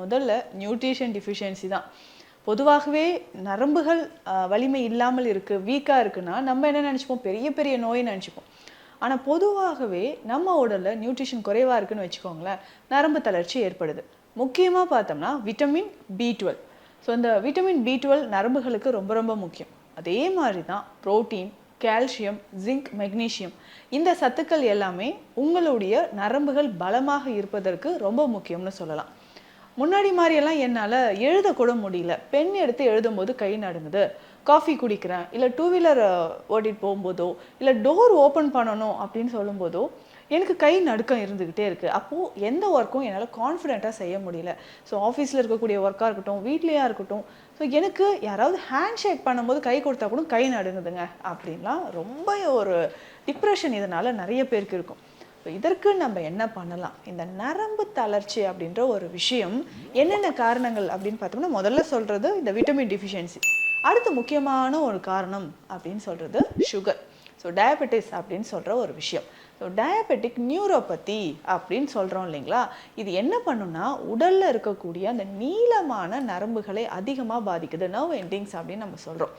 முதல்ல nutrition deficiency தான். பொதுவாகவே நரம்புகள் வலிமை இல்லாமல் இருக்குது, வீக்காக இருக்குன்னா நம்ம என்ன நினச்சிப்போம், பெரிய பெரிய நோய் நினச்சிப்போம். ஆனால் பொதுவாகவே நம்ம உடலில் நியூட்ரிஷன் குறைவாக இருக்குன்னு வச்சுக்கோங்களேன், நரம்பு தளர்ச்சி ஏற்படுது. முக்கியமாக பார்த்தோம்னா விட்டமின் B12. ஸோ இந்த விட்டமின் B12 நரம்புகளுக்கு ரொம்ப ரொம்ப முக்கியம். அதே மாதிரி தான் புரோட்டீன், கால்சியம், ஜிங்க், மெக்னீஷியம், இந்த சத்துக்கள் எல்லாமே உங்களுடைய நரம்புகள் பலமாக இருப்பதற்கு ரொம்ப முக்கியம்னு சொல்லலாம். முன்னாடி மாதிரியெல்லாம் என்னால் எழுதக்கூட முடியல. பென் எடுத்து எழுதும்போது கை நடுங்குது. காஃபி குடிக்கிறேன், இல்லை டூ வீலர் ஓட்டிகிட்டு போகும்போதோ, இல்லை டோர் ஓப்பன் பண்ணணும் அப்படின்னு சொல்லும்போதோ எனக்கு கை நடுக்கம் இருந்துக்கிட்டே இருக்குது. அப்போது எந்த ஒர்க்கும் என்னால் கான்ஃபிடெண்ட்டாக செய்ய முடியல. ஸோ ஆஃபீஸில் இருக்கக்கூடிய ஒர்க்காக இருக்கட்டும், வீட்லேயா இருக்கட்டும், ஸோ எனக்கு யாராவது ஹேண்ட் ஷேக் பண்ணும்போது கை கொடுத்தா கூட கை நடுங்குதுங்க அப்படின்லாம் ரொம்ப ஒரு டிப்ரெஷன் இதனால் நிறைய பேருக்கு இருக்கும். ஸோ இதற்கு நம்ம என்ன பண்ணலாம்? இந்த நரம்பு தளர்ச்சி அப்படின்ற ஒரு விஷயம் என்னென்ன காரணங்கள் அப்படின்னு பார்த்தோம்னா, முதல்ல சொல்கிறது இந்த விட்டமின் டிஃபிஷியன்சி. அடுத்து முக்கியமான ஒரு காரணம் அப்படின்னு சொல்கிறது சுகர். ஸோ டயபெட்டிஸ் அப்படின்னு சொல்கிற ஒரு விஷயம். ஸோ டயபெட்டிக் நியூரோபதி அப்படின்னு சொல்கிறோம் இல்லைங்களா? இது என்ன பண்ணுன்னா, உடலில் இருக்கக்கூடிய அந்த நீளமான நரம்புகளை அதிகமாக பாதிக்குது, நர்வ் எண்டிங்ஸ் அப்படின்னு நம்ம சொல்கிறோம்.